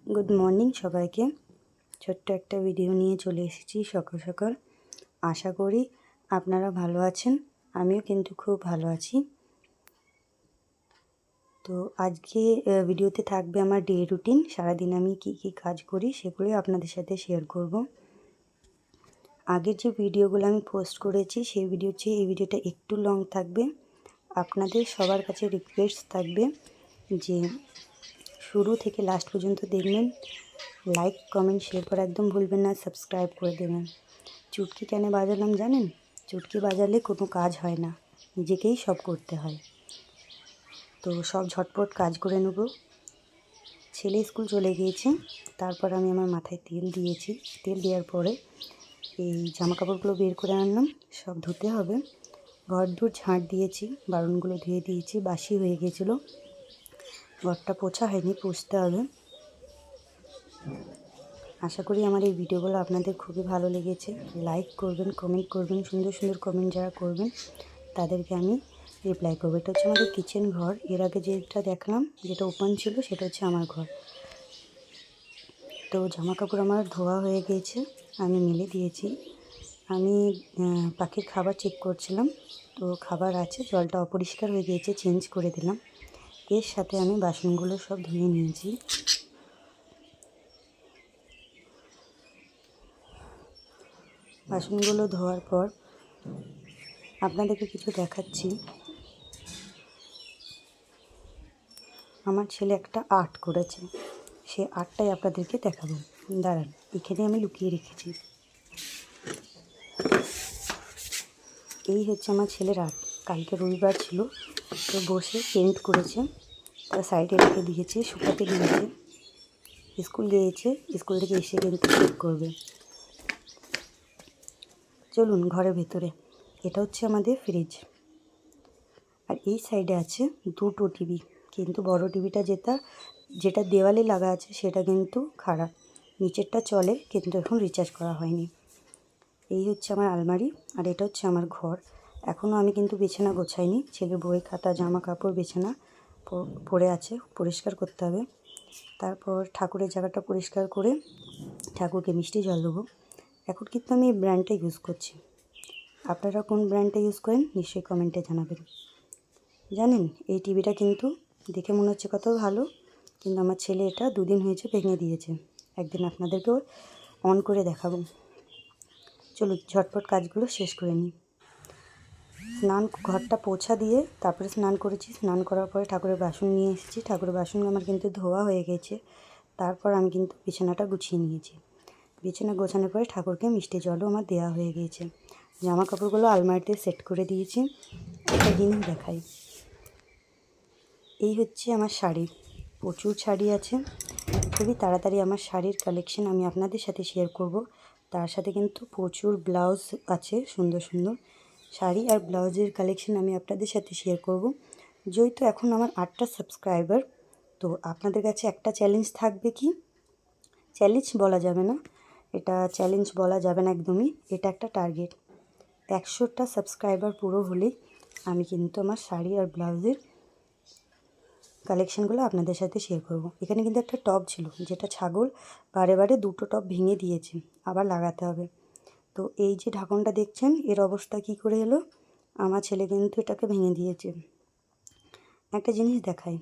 Good morning সবাইকে। ছোট্ট একটা ভিডিও নিয়ে চলে এসেছি সকাল সকাল। আশা করি আপনারা ভালো আছেন, আমিও কিন্তু খুব ভালো আছি। তো আজকে ভিডিওতে থাকবে আমার ডে রুটিন। সারাদিন আমি কি কি কাজ করি সেগুলোই আপনাদের সাথে শেয়ার করব। আগের যে ভিডিওগুলো আমি পোস্ট করেছি সেই ভিডিওর চেয়ে এই ভিডিওটা একটু লং থাকবে। আপনাদের সবার কাছে রিকোয়েস্ট থাকবে যে শুরু থেকে লাস্ট পর্যন্ত দেখবেন। লাইক কমেন্ট শেয়ার করা একদম ভুলবেন না, সাবস্ক্রাইব করে দেবেন। চুটকি কেন বাজালাম জানেন? চুটকি বাজালে কোনো কাজ হয় না, নিজেকেই সব করতে হয়। তো সব ঝটপট কাজ করে নেব। ছেলে স্কুল চলে গিয়েছে, তারপর আমি আমার মাথায় তেল দিয়েছি। তেল দেওয়ার পরে এই জামা কাপড়গুলো বের করে আনলাম, সব ধুতে হবে। ঘর দূর ঝাঁট দিয়েছি, বারণগুলো ধুয়ে দিয়েছি, বাসি হয়ে গিয়েছিলো। ঘরটা পোছা হয়নি, পুছতে হবে। আশা করি আমার এই ভিডিওগুলো আপনাদের খুবই ভালো লেগেছে। লাইক করবেন, কমেন্ট করবেন। সুন্দর সুন্দর কমেন্ট যারা করবেন তাদেরকে আমি রিপ্লাই করবো। এটা হচ্ছে আমাদের কিচেন ঘর। এর আগে যেটা দেখলাম, যেটা ওপেন ছিল, সেটা হচ্ছে আমার ঘর। তো জামা কাপড় আমার ধোয়া হয়ে গিয়েছে, আমি মেলে দিয়েছি। আমি পাখির খাবার চেক করছিলাম, তো খাবার আছে, জলটা অপরিষ্কার হয়ে গিয়েছে, চেঞ্জ করে দিলাম। এর সাথে আমি বাসনগুলো সব ধুয়ে নিয়েছি। বাসনগুলো ধোয়ার পর আপনাদেরকে কিছু দেখাচ্ছি। আমার ছেলে একটা আর্ট করেছে, সে আর্টটাই আপনাদেরকে দেখাবো। দাঁড়ান, এখানে আমি লুকিয়ে রেখেছি। এই হচ্ছে আমার ছেলের আর্ট। কালকে রবিবার ছিল, তো বসে পেন্ট করেছে, তার সাইডে রেখে দিয়েছে, শুকাতে দিয়েছে। স্কুল গিয়েছে, স্কুল থেকে এসে কিন্তু চেক করবে। চলুন ঘরের ভেতরে। এটা হচ্ছে আমাদের ফ্রিজ, আর এই সাইডে আছে দুটো টিভি, কিন্তু বড় টিভিটা যেটা দেওয়ালে লাগা আছে সেটা কিন্তু খারাপ। নিচেরটা চলে, কিন্তু এখন রিচার্জ করা হয়নি। এই হচ্ছে আমার আলমারি, আর এটা হচ্ছে আমার ঘর। এখনও আমি কিন্তু বিছানা গোছাইনি। ছেলের বই খাতা জামা কাপড় বিছানা পড়ে আছে, পরিষ্কার করতে হবে। তারপর ঠাকুরের জায়গাটা পরিষ্কার করে ঠাকুরকে মিষ্টি জল দেবো। এখন কিন্তু আমি এই ব্র্যান্ডটা ইউজ করছি। আপনারা কোন ব্র্যান্ডটা ইউজ করেন নিশ্চয়ই কমেন্টে জানাবেন। জানেন, এই টিভিটা কিন্তু দেখে মনে হচ্ছে কত ভালো, কিন্তু আমার ছেলে এটা 2 দিন হয়েছে ভেঙে দিয়েছে। একদিন আপনাদেরকেও অন করে দেখাবো। চলুন ঝটপট কাজগুলো শেষ করে নিই। ঘরটা পোছা দিয়ে তারপরে স্নান করেছি। স্নান করার পরে ঠাকুরের বাসন নিয়ে এসেছি। ঠাকুরের বাসন আমার কিন্তু ধোয়া হয়ে গেছে। তারপর আমি কিন্তু বিছানাটা গুছিয়ে নিয়েছি। বিছানা গোছানোর পরে ঠাকুরকে মিষ্টি জলও আমার দেওয়া হয়ে গিয়েছে। জামা কাপড়গুলো আলমারিতে সেট করে দিয়েছি। একটা জিনিস দেখাই, এই হচ্ছে আমার শাড়ি। প্রচুর শাড়ি আছে, খুবই তাড়াতাড়ি আমার শাড়ির কালেকশন আমি আপনাদের সাথে শেয়ার করব। তার সাথে কিন্তু প্রচুর ব্লাউজ আছে, সুন্দর সুন্দর শাড়ি আর ব্লাউজের কালেকশন আমি আপনাদের সাথে শেয়ার করব। যেহেতু এখন আমার 8টা সাবস্ক্রাইবার, তো আপনাদের কাছে একটা চ্যালেঞ্জ থাকবে। কি চ্যালেঞ্জ বলা যাবে না, এটা চ্যালেঞ্জ বলা যাবে না একদমই, এটা একটা টার্গেট। 100টা সাবস্ক্রাইবার পুরো হলেই আমি কিন্তু আমার শাড়ি আর ব্লাউজের কালেকশানগুলো আপনাদের সাথে শেয়ার করব। এখানে কিন্তু একটা টব ছিল, যেটা ছাগল বারে বারে 2টো টব ভেঙে দিয়েছে, আবার লাগাতে হবে। তো এই যে ঢাকনটা দেখছেন, এর অবস্থা কি করে এলো? আমার ছেলে কিন্তু এটাকে ভেঙে দিয়েছে। একটা জিনিস দেখাই,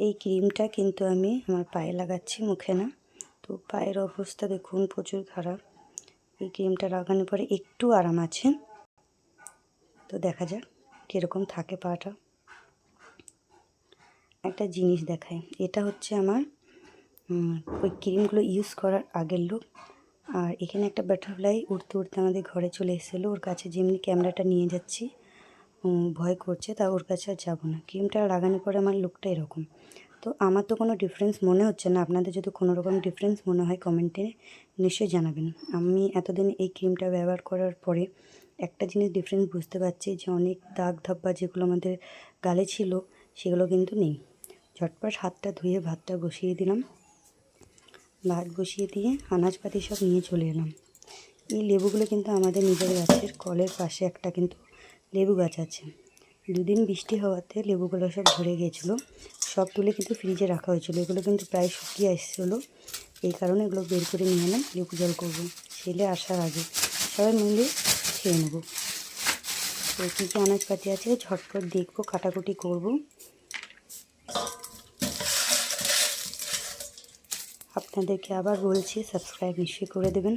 এই ক্রিমটা কিন্তু আমি আমার পায়ে লাগাচ্ছি, মুখে না। তো পায়ের অবস্থা দেখুন প্রচুর খারাপ। এই ক্রিমটা লাগানোর পরে একটু আরাম আছে। তো দেখা যাক কীরকম থাকে পাটা। একটা জিনিস দেখাই, এটা হচ্ছে আমার ওই ক্রিমগুলো ইউজ করার আগের লুক। আর এখানে একটা বাটারফ্লাই উড়তে উড়তে আমাদের ঘরে চলে এসেছিলো। ওর কাছে যেমনি ক্যামেরাটা নিয়ে যাচ্ছি, ভয় করছে, তা ওর কাছে আর যাবো না। ক্রিমটা লাগানোর পরে আমার লুকটা এরকম। তো আমার তো কোনো ডিফারেন্স মনে হচ্ছে না। আপনাদের যদি কোনো রকম ডিফারেন্স মনে হয় কমেন্টে নিশ্চয়ই জানাবেন। আমি এতদিন এই ক্রিমটা ব্যবহার করার পরে একটা জিনিস ডিফারেন্স বুঝতে পারছি, যে অনেক দাগ ধব্বা যেগুলো আমাদের গালে ছিল সেগুলো কিন্তু নেই। ঝটপট হাতটা ধুয়ে ভাতটা বসিয়ে দিলাম। ভাত বসিয়ে দিয়ে আনাজপাতি সব নিয়ে চলে এলাম। এই লেবুগুলো কিন্তু আমাদের নিজের গাছের, কলের পাশে একটা কিন্তু লেবু গাছ আছে। দুদিন বৃষ্টি হওয়াতে লেবুগুলো সব ঝরে গিয়েছিলো, সব তুলে কিন্তু ফ্রিজে রাখা হয়েছিল। এগুলো কিন্তু প্রায় শুকিয়ে এসেছিলো, এই কারণে এগুলো বের করে নিয়ে এলাম। লেবু জল করবো ছেলে আসার আগে, সবাই মিলে খেয়ে নেবো। তো কী কী আনাজপাতি আছে ঝটপট দেখবো, কাটাকুটি করব। আপনাদেরকে আবার বলছি, সাবস্ক্রাইব নিশ্চয়ই করে দেবেন,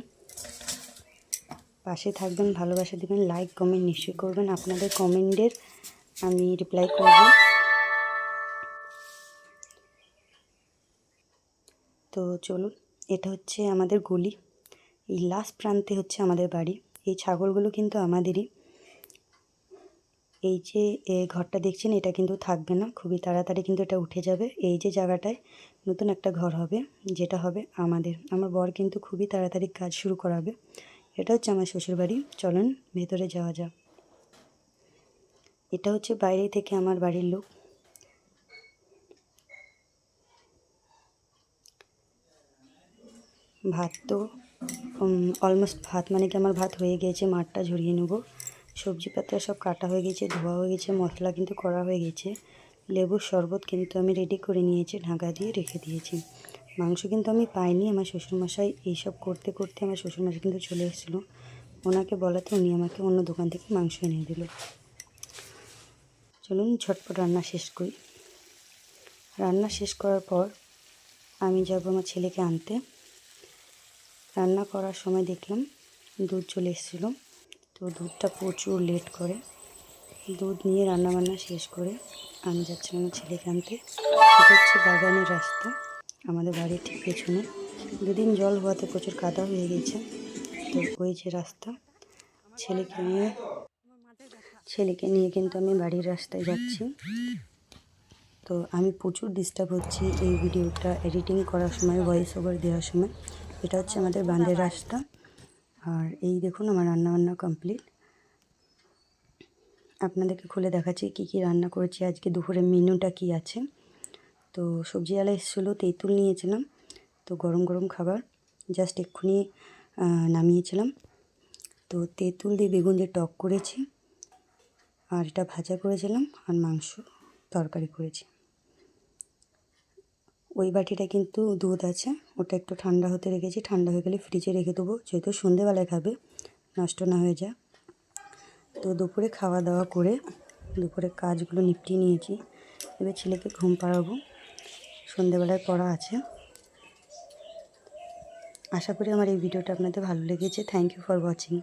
পাশে থাকবেন, ভালোবাসা দেবেন, লাইক কমেন্ট নিশ্চয়ই করবেন। আপনাদের কমেন্টের আমি রিপ্লাই করব। তো চলুন, এটা হচ্ছে আমাদের গলি, এই লাস্ট প্রান্তে হচ্ছে আমাদের বাড়ি। এই ছাগলগুলো কিন্তু আমাদেরই। এই যে ঘরটা দেখছেন এটা কিন্তু থাকবে না, খুবই তাড়াতাড়ি কিন্তু এটা উঠে যাবে। এই যে জায়গাটায় নতুন একটা ঘর হবে, যেটা হবে আমাদের। আমার বর কিন্তু খুবই তাড়াতাড়ি কাজ শুরু করাবে। এটা হচ্ছে আমার শ্বশুরবাড়ি। চলেন ভেতরে যাওয়া যাক। এটা হচ্ছে বাইরে থেকে আমার বাড়ির লোক। ভাত তো অলমোস্ট ভাত মানে কি আমার ভাত হয়ে গিয়েছে, মাঠটা ঝরিয়ে নেব। সবজিপাতা সব কাটা হয়ে গেছে, ধোয়া হয়ে গেছে, মশলা কিন্তু করা হয়ে গেছে। লেবুর শরবত কিন্তু আমি রেডি করে নিয়েছি, ঢাকা দিয়ে রেখে দিয়েছি। মাংস কিন্তু আমি পাইনি, আমার শ্বশুরমশাই এইসব করতে করতে আমার শ্বশুরমশাই কিন্তু চলে এসেছিলো। ওনাকে বলাতে উনি আমাকে অন্য দোকান থেকে মাংস এনে দিল। চলুন ঝটপট রান্না শেষ করি। রান্না শেষ করার পর আমি যাব আমার ছেলেকে আনতে। রান্না করার সময় দেখলাম দুধ চলে এসেছিলো, তো দুধটা প্রচুর লেট করে। দুধ নিয়ে রান্নাবান্না শেষ করে আমি যাচ্ছিলাম আমার ছেলেকে আনতে। এটা হচ্ছে বাগানের রাস্তা, আমাদের বাড়ির ঠিক পেছনে। দুদিন জল হওয়াতে প্রচুর কাদা হয়ে গেছে, তো ওই যে রাস্তা। ছেলেকে নিয়ে কিন্তু আমি বাড়ির রাস্তায় যাচ্ছি। তো আমি প্রচুর ডিস্টার্ব হচ্ছি এই ভিডিওটা এডিটিং করার সময়, ভয়েস ওভার দেওয়ার সময়। এটা হচ্ছে আমাদের বাঁধের রাস্তা। আর এই দেখুন আমার রান্নাবান্না কমপ্লিট। আপনাদেরকে খুলে দেখাচ্ছি কী কী রান্না করেছি আজকে, দুপুরের মেনুটা কী আছে। তো সবজিওয়ালা এসেছিলো, তেঁতুল নিয়েছিলাম। তো গরম গরম খাবার, জাস্ট এক্ষুনি নামিয়েছিলাম। তো তেঁতুল দিয়ে বেগুন দিয়ে টক করেছি, আর এটা ভাজা করেছিলাম, আর মাংস তরকারি করেছি। ওই বাটিটা কিন্তু দুধ আছে, ওটা একটু ঠান্ডা হতে রেখেছি, ঠান্ডা হয়ে গেলে ফ্রিজে রেখে দেবো, যেহেতু সন্ধেবেলায় খাবে, নষ্ট না হয়ে যায়। তো দুপুরে খাওয়া দাওয়া করে দুপুরে কাজগুলো নিপটিয়ে নিয়েছি। এবার ছেলেকে ঘুম পাড়াবো, সন্ধেবেলায় পড়া আছে। আশা করি আমার এই ভিডিওটা আপনাদের ভালো লেগেছে। Thank you for watching.